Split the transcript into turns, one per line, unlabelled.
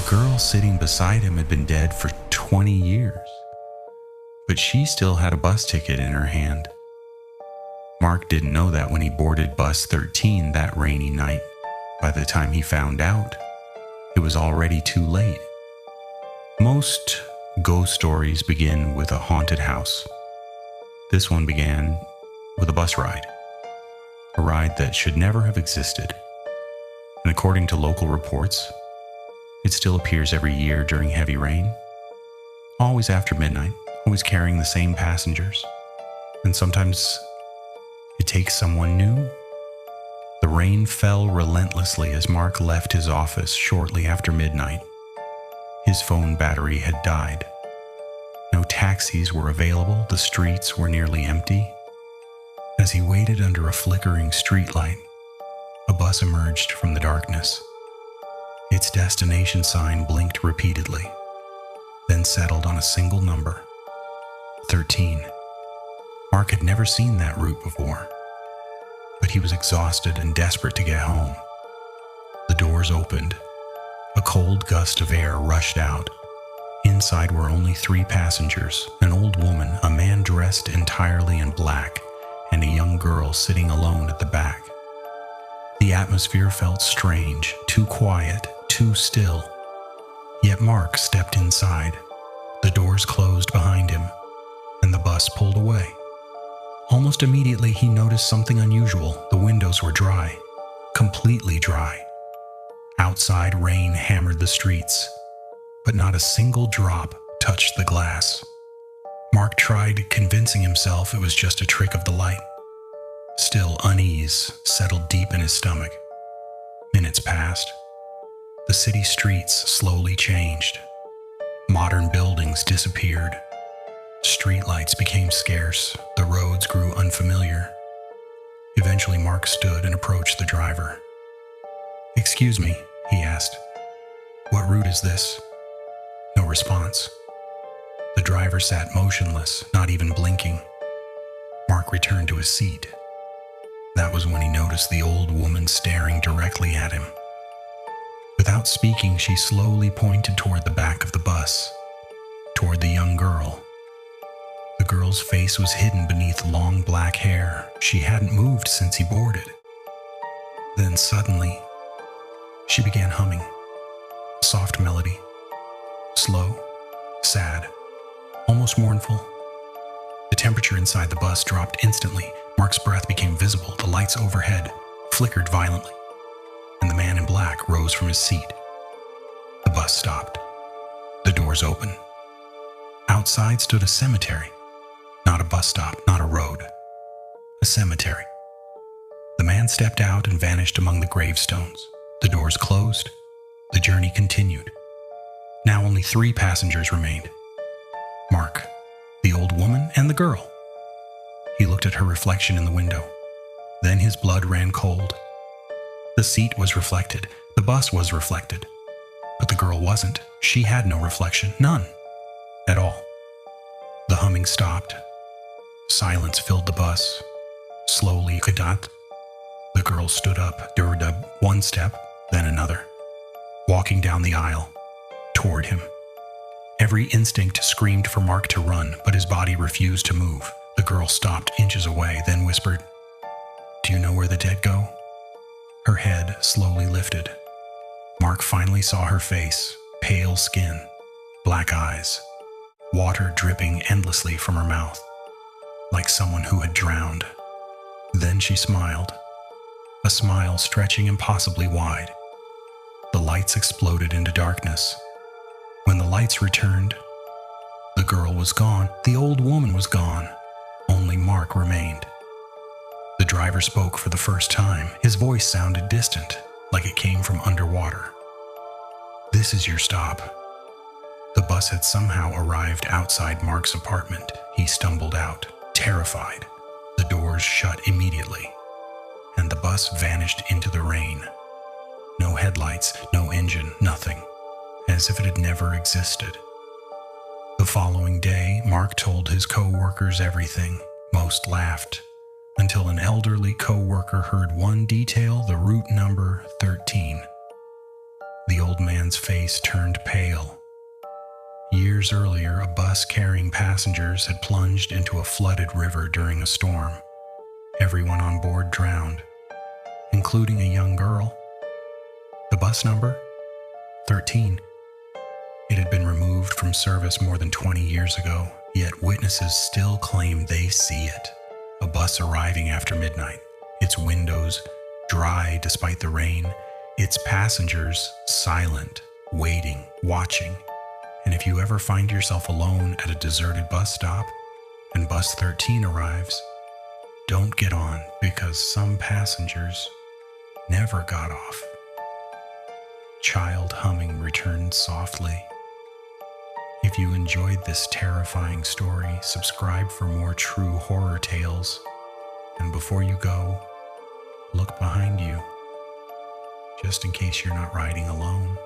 girl sitting beside him had been dead for 20 years, but she still had a bus ticket in her hand. Mark didn't know that when he boarded bus 13 that rainy night. By the time he found out, it was already too late. Most ghost stories begin with a haunted house. This one began with a bus ride, a ride that should never have existed. And according to local reports, it still appears every year during heavy rain, always after midnight, always carrying the same passengers, and sometimes it takes someone new. The rain fell relentlessly as Mark left his office shortly after midnight. His phone battery had died. No taxis were available, the streets were nearly empty. As he waited under a flickering streetlight, a bus emerged from the darkness. Its destination sign blinked repeatedly, then settled on a single number, 13. Mark had never seen that route before, but he was exhausted and desperate to get home. The doors opened. A cold gust of air rushed out. Inside were only 3 passengers, an old woman, a man dressed entirely in black, and a young girl sitting alone at the back. The atmosphere felt strange, too quiet, too still. Yet Mark stepped inside. The doors closed behind him, and the bus pulled away. Almost immediately, he noticed something unusual. The windows were dry, completely dry. Outside, rain hammered the streets, but not a single drop touched the glass. Mark tried convincing himself it was just a trick of the light. Still, unease settled deep in his stomach. Minutes passed. The city streets slowly changed. Modern buildings disappeared. Streetlights became scarce. The roads grew unfamiliar. Eventually, Mark stood and approached the driver. "Excuse me," he asked. "What route is this?" No response. The driver sat motionless, not even blinking. Mark returned to his seat. That was when he noticed the old woman staring directly at him. Without speaking, she slowly pointed toward the back of the bus, toward the young girl. The girl's face was hidden beneath long black hair. She hadn't moved since he boarded. Then suddenly, she began humming, a soft melody, slow, sad, almost mournful. The temperature inside the bus dropped instantly. Mark's breath became visible. The lights overhead flickered violently, and the man in black rose from his seat. The bus stopped. The doors opened. Outside stood a cemetery. Not a bus stop, not a road. A cemetery. The man stepped out and vanished among the gravestones. The doors closed. The journey continued. Now only 3 passengers remained. Mark, the old woman, and the girl. He looked at her reflection in the window. Then his blood ran cold. The seat was reflected. The bus was reflected. But the girl wasn't. She had no reflection. None. At all. The humming stopped. Silence filled the bus. Slowly, Kadat. The girl stood up, Durudub, 1 step, then another, walking down the aisle, toward him. Every instinct screamed for Mark to run, but his body refused to move. The girl stopped inches away, then whispered, "Do you know where the dead go?" Her head slowly lifted. Mark finally saw her face, pale skin, black eyes, water dripping endlessly from her mouth, like someone who had drowned. Then she smiled, a smile stretching impossibly wide. The lights exploded into darkness. When the lights returned, the girl was gone. The old woman was gone. Only Mark remained. The driver spoke for the first time. His voice sounded distant, like it came from underwater. "This is your stop." The bus had somehow arrived outside Mark's apartment. He stumbled out, terrified. The doors shut immediately, and the bus vanished into the rain. No headlights, no engine, nothing, as if it had never existed. The following day, Mark told his co-workers everything. Most laughed, until an elderly co-worker heard one detail, the route number 13. The old man's face turned pale. Years earlier, a bus carrying passengers had plunged into a flooded river during a storm. Everyone on board drowned, including a young girl. The bus number? 13. It had been removed from service more than 20 years ago, yet witnesses still claim they see it. A bus arriving after midnight, its windows dry despite the rain, its passengers silent, waiting, watching. And if you ever find yourself alone at a deserted bus stop and bus 13 arrives, don't get on, because some passengers never got off. Child humming returned softly. If you enjoyed this terrifying story, subscribe for more true horror tales. And before you go, look behind you, just in case you're not riding alone.